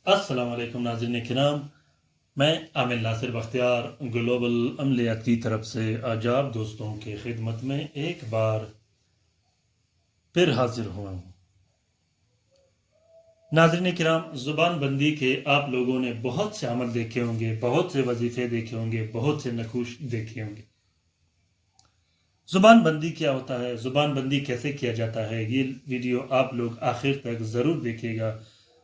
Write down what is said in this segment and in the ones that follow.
अस्सलाम वालेकुम नाज़रीन किराम। मैं आमिर नासिर बख्तियार ग्लोबल अमलियात की तरफ से आज आप दोस्तों के खिदमत में एक बार फिर हाजिर हुआ हूँ। नाज़रीन किराम, ज़ुबान बंदी के आप लोगों ने बहुत से अमल देखे होंगे, बहुत से वजीफ़े देखे होंगे, बहुत से नकूश देखे होंगे। ज़ुबान बंदी क्या होता है, ज़ुबान बंदी कैसे किया जाता है, ये वीडियो आप लोग आखिर तक ज़रूर देखिएगा।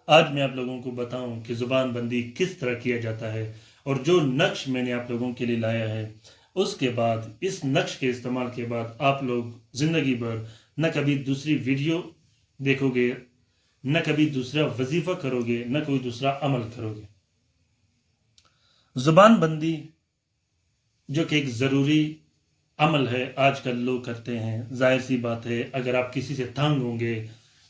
आज मैं आप लोगों को बताऊं कि ज़ुबान बंदी किस तरह किया जाता है और जो नक्श मैंने आप लोगों के लिए लाया है, उसके बाद इस नक्श के इस्तेमाल के बाद आप लोग ज़िंदगी भर न कभी दूसरी वीडियो देखोगे, न कभी दूसरा वजीफ़ा करोगे, न कोई दूसरा अमल करोगे। ज़ुबान बंदी जो कि एक ज़रूरी अमल है, आजकल लोग करते हैं। जाहिर सी बात है, अगर आप किसी से तंग होंगे,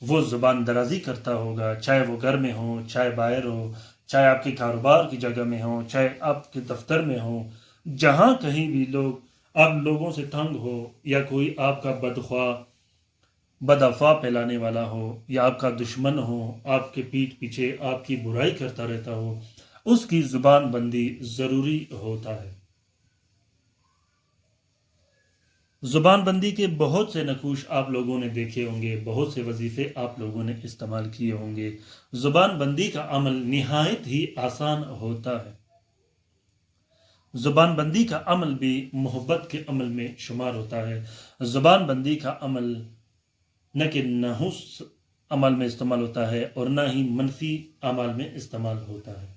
वो ज़ुबान दराजी करता होगा, चाहे वो घर में हो, चाहे बाहर हो, चाहे आपके कारोबार की जगह में हो, चाहे आपके दफ्तर में हो, जहाँ कहीं भी लोग आप लोगों से तंग हो, या कोई आपका बदअफ़ा फैलाने वाला हो, या आपका दुश्मन हो, आपके पीठ पीछे आपकी बुराई करता रहता हो, उसकी ज़ुबान बंदी ज़रूरी होता है। ज़ुबान बंदी के बहुत से नकूश आप लोगों ने देखे होंगे, बहुत से वजीफ़े आप लोगों ने इस्तेमाल किए होंगे। ज़ुबान बंदी का अमल निहायत ही आसान होता है। ज़ुबान बंदी का अमल भी मोहब्बत के अमल में शुमार होता है। ज़ुबान बंदी का अमल न कि नहुस अमल में इस्तेमाल होता है और न ही मनफी अमल में इस्तेमाल होता है।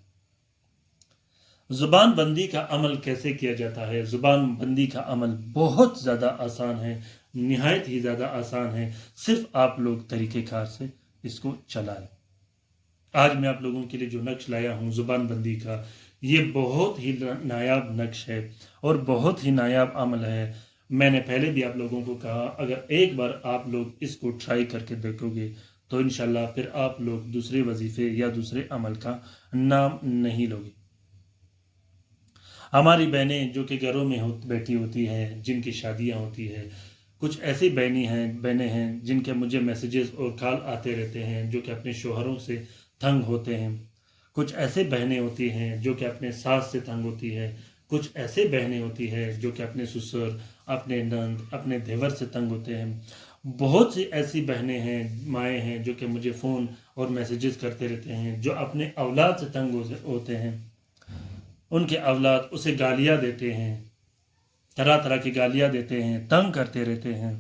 ज़ुबान बंदी का अमल कैसे किया जाता है? ज़ुबान बंदी का अमल बहुत ज़्यादा आसान है, निहायत ही ज़्यादा आसान है। सिर्फ आप लोग तरीक़ेकार से इसको चलाएं। आज मैं आप लोगों के लिए जो नक्श लाया हूँ ज़ुबान बंदी का, ये बहुत ही नायाब नक्श है और बहुत ही नायाब अमल है। मैंने पहले भी आप लोगों को कहा, अगर एक बार आप लोग इसको ट्राई करके देखोगे तो इंशाल्लाह फिर आप लोग दूसरे वजीफ़े या दूसरे अमल का नाम नहीं लोगे। हमारी बहनें जो कि घरों में बैठी होती हैं, जिनकी शादियां होती हैं, कुछ ऐसी बहनें हैं जिनके मुझे मैसेजेस और कॉल आते रहते हैं, जो कि अपने शोहरों से तंग होते हैं। कुछ ऐसे बहनें होती हैं जो कि अपने सास से तंग होती है। कुछ ऐसे बहनें होती हैं जो कि अपने ससुर, अपने नंद, अपने देवर से तंग होते हैं। बहुत सी ऐसी बहनें हैं, माएँ हैं, जो कि मुझे फ़ोन और मैसेजेस करते रहते हैं, जो अपने औलाद से तंग होते हैं। उनके औलाद उसे गालियाँ देते हैं, तरह तरह की गालियाँ देते हैं, तंग करते रहते हैं।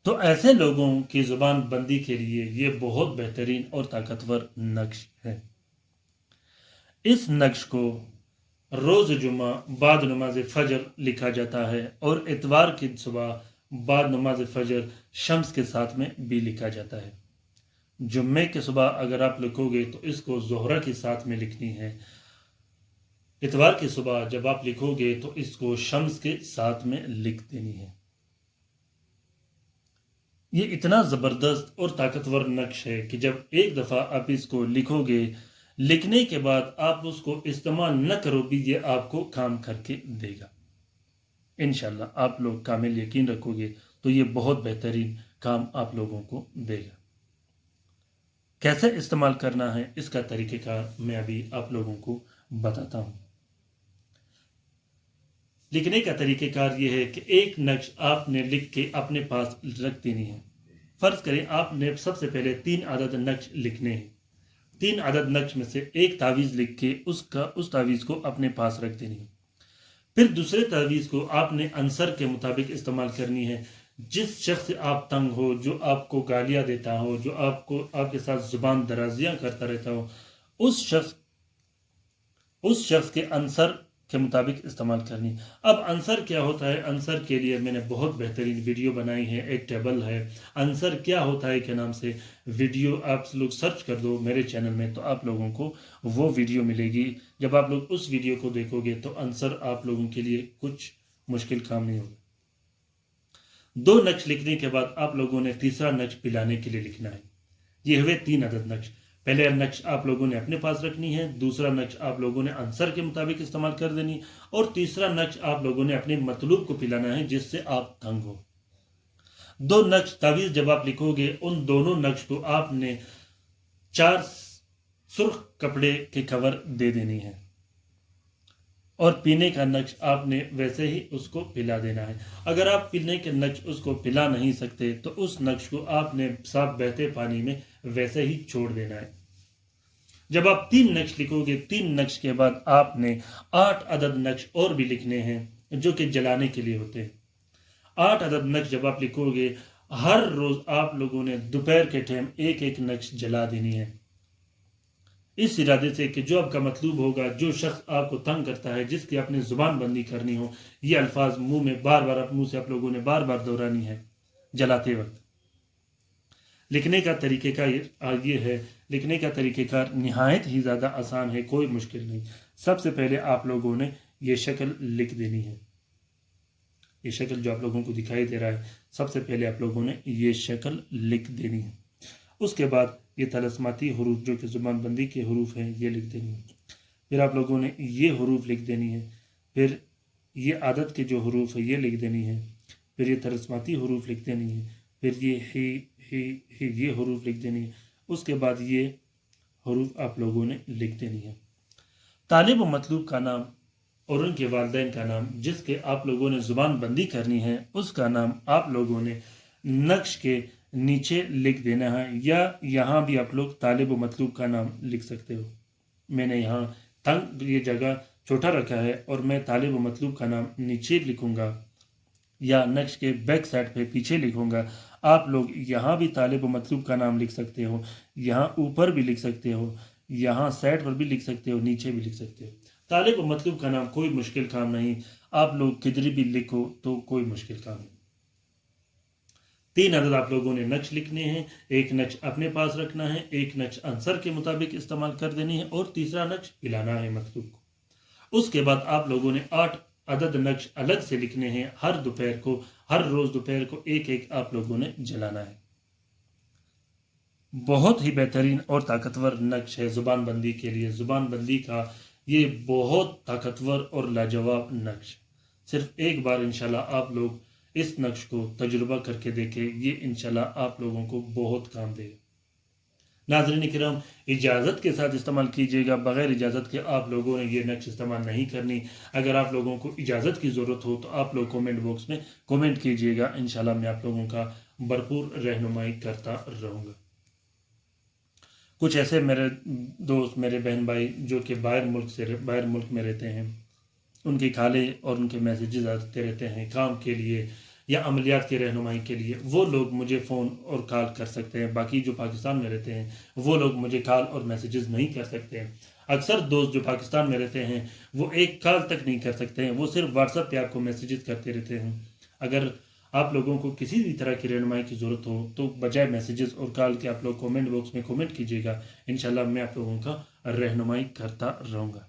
तो ऐसे लोगों की ज़ुबान बंदी के लिए ये बहुत बेहतरीन और ताकतवर नक्श है। इस नक्श को रोज़ जुमा बाद नमाज फ़जर लिखा जाता है और इतवार की सुबह बाद नमाज फ़जर शम्स के साथ में भी लिखा जाता है। जुम्मे की सुबह अगर आप लिखोगे तो इसको ज़ोहरा के साथ में लिखनी है। इतवार की सुबह जब आप लिखोगे तो इसको शम्स के साथ में लिख देनी है। ये इतना ज़बरदस्त और ताकतवर नक्श है कि जब एक दफ़ा आप इसको लिखोगे, लिखने के बाद आप उसको इस्तेमाल न करो भी, ये आपको काम करके देगा। इंशाल्लाह आप लोग कामिल यकीन रखोगे तो ये बहुत बेहतरीन काम आप लोगों को देगा। कैसे इस्तेमाल करना है इसका तरीक़ेकार मैं अभी आप लोगों को बताता हूँ। लिखने का तरीक़ेकार ये है कि एक नक्श आपने लिख के अपने पास रख देनी है। फ़र्ज़ करें आपने सबसे पहले 3 अदद नक्श लिखने हैं। 3 अदद नक्श में से एक तावीज़ लिख के उस तावीज़ को अपने पास रख देनी है। फिर दूसरे तावीज़ को आपने अंसर के मुताबिक इस्तेमाल करनी है। जिस शख्स से आप तंग हो, जो आपको गालियाँ देता हो, जो आपके साथ ज़ुबान दराज़ियाँ करता रहता हो, उस शख्स के अंसर के मुताबिक इस्तेमाल करनी। अब अंसर क्या होता है? अंसर के लिए मैंने बहुत बेहतरीन वीडियो बनाई है, एक टेबल है। अंसर क्या होता है के नाम से वीडियो आप लोग सर्च कर दो मेरे चैनल में तो आप लोगों को वो वीडियो मिलेगी। जब आप लोग उस वीडियो को देखोगे तो अंसर आप लोगों के लिए कुछ मुश्किल काम नहीं होगा। 2 नक्श लिखने के बाद आप लोगों ने तीसरा नक्श पिलाने के लिए लिखना है। ये हुए 3 अदद नक्श। पहले नक्श आप लोगों ने अपने पास रखनी है, दूसरा नक्श आप लोगों ने अंसर के मुताबिक इस्तेमाल कर देनी, और तीसरा नक्श आप लोगों ने अपने मतलूब को पिलाना है जिससे आप तंग हो। 2 नक्श तावीज़ जब आप लिखोगे, उन दोनों नक्श को आपने 4 सुर्ख कपड़े के कवर दे देनी है और पीने का नक्श आपने वैसे ही उसको पिला देना है। अगर आप पीने के नक्श उसको पिला नहीं सकते तो उस नक्श को आपने साफ बहते पानी में वैसे ही छोड़ देना है। जब आप 3 नक्श लिखोगे, 3 नक्श के बाद आपने 8 अदद नक्श और भी लिखने हैं जो कि जलाने के लिए होते हैं। 8 अदद नक्श जब आप लिखोगे, हर रोज आप लोगों ने दोपहर के टाइम एक एक नक्श जला देनी है, इस इरादे से कि जो आपका मतलूब होगा, जो शख्स आपको तंग करता है, जिसकी आपने जुबान बंदी करनी हो, ये अल्फाज मुंह में बार बार मुंह से आप लोगों ने बार बार दोहरानी है जलाते वक्त। लिखने का तरीक़ेकार ये है, लिखने का तरीक़ेकार निहायत ही ज़्यादा आसान है, कोई मुश्किल नहीं। सबसे पहले आप लोगों ने ये शक्ल लिख देनी है, ये शक्ल जो आप लोगों को दिखाई दे रहा है, सबसे पहले आप लोगों ने ये शक्ल लिख देनी है। उसके बाद ये तलस्माती हरूफ जो कि ज़ुबान बंदी के हरूफ हैं, ये लिख देनी है। फिर आप लोगों ने ये हरूफ लिख देनी है। फिर ये आदत के जो हरूफ है ये लिख देनी है। फिर ये तलस्माती हरूफ लिख देनी है। फिर ये ही ये हरूफ लिख देनी है। उसके बाद ये हरूफ आप लोगों ने लिख देनी है। तालिब व मतलूब का नाम और उनके वालिदैन का नाम, जिसके आप लोगों ने ज़ुबान बंदी करनी है, उसका नाम आप लोगों ने नक्श के नीचे लिख देना है, या यहाँ भी आप लोग तालिब व मतलूब का नाम लिख सकते हो। मैंने यहाँ तंग ये जगह छोटा रखा है और मैं तालिब व मतलूब का नाम नीचे लिखूँगा या नक्श के बैक साइड पे पीछे लिखूँगा। आप लोग यहाँ भी तालिब व मतलूब का नाम लिख सकते हो, यहाँ ऊपर भी लिख सकते हो, यहाँ साइड पर भी लिख सकते हो, नीचे भी लिख सकते हो। तालिब व मतलूब का नाम कोई मुश्किल काम नहीं, आप लोग किधर भी लिखो तो कोई मुश्किल काम नहीं। 3 अदद आप लोगों ने नक्श लिखने हैं, एक नक्श अपने पास रखना है, एक नक्श आंसर के मुताबिक इस्तेमाल कर देनी है और तीसरा नक्श पिलाना है मतलूब को। उसके बाद आप लोगों ने 8 अदद नक्श अलग से लिखने हैं, हर दोपहर को, हर रोज दोपहर को एक एक आप लोगों ने जलाना है। बहुत ही बेहतरीन और ताकतवर नक्श है ज़ुबान बंदी के लिए। ज़ुबान बंदी का ये बहुत ताकतवर और लाजवाब नक्श। सिर्फ एक बार इंशाल्लाह आप लोग इस नक्श को तजुर्बा करके देखें, ये इंशाल्लाह आप लोगों को बहुत काम देगा। नाज़रीन किराम, इजाज़त के साथ इस्तेमाल कीजिएगा, बग़ैर इजाज़त के आप लोगों ने ये नक्श इस्तेमाल नहीं करनी। अगर आप लोगों को इजाज़त की ज़रूरत हो तो आप लोग कमेंट बॉक्स में कमेंट कीजिएगा, इंशाल्लाह मैं आप लोगों का भरपूर रहनुमाई करता रहूँगा। कुछ ऐसे मेरे दोस्त, मेरे बहन भाई जो कि बाहर मुल्क में रहते हैं, उनके खाले और उनके मैसेजेस आते रहते हैं काम के लिए या अमलियात की रहनुमाई के लिए, वो लोग मुझे फ़ोन और कॉल कर सकते हैं। बाकी जो पाकिस्तान में रहते हैं वो लोग मुझे कॉल और मैसेजेस नहीं कर सकते हैं। अक्सर दोस्त जो पाकिस्तान में रहते हैं वो एक कॉल तक नहीं कर सकते हैं, वो सिर्फ व्हाट्सएप पे आपको मैसेजेस करते रहते हैं। अगर आप लोगों को किसी भी तरह की रहनुमाई की ज़रूरत हो तो बजाय मैसेजेस और कॉल के आप लोग कमेंट बॉक्स में कमेंट कीजिएगा, इंशाल्लाह मैं आप लोगों का रहनुमाई करता रहूँगा।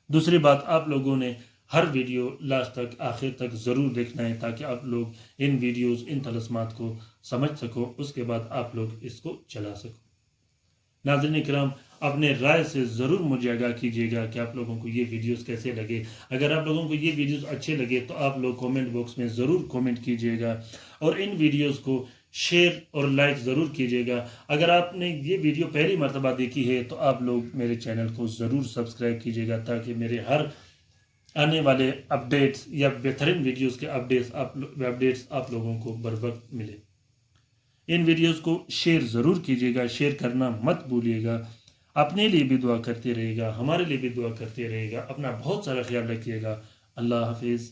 दूसरी बात, आप लोगों ने हर वीडियो लास्ट तक, आखिर तक ज़रूर देखना है ताकि आप लोग इन वीडियोस, इन तलस्मात को समझ सको, उसके बाद आप लोग इसको चला सको। नाज़रीन किराम, अपने राय से ज़रूर मुझे आगाह कीजिएगा कि आप लोगों को ये वीडियोस कैसे लगे। अगर आप लोगों को ये वीडियोस अच्छे लगे तो आप लोग कमेंट बॉक्स में ज़रूर कमेंट कीजिएगा और इन वीडियोस को शेयर और लाइक ज़रूर कीजिएगा। अगर आपने ये वीडियो पहली मर्तबा देखी है तो आप लोग मेरे चैनल को ज़रूर सब्सक्राइब कीजिएगा ताकि मेरे हर आने वाले अपडेट्स या बेहतरीन वीडियोस के अपडेट्स आप लोगों को बर वक्त मिले। इन वीडियोस को शेयर ज़रूर कीजिएगा, शेयर करना मत भूलिएगा। अपने लिए भी दुआ करते रहिएगा, हमारे लिए भी दुआ करते रहिएगा। अपना बहुत सारा ख्याल रखिएगा। अल्लाह हाफिज़।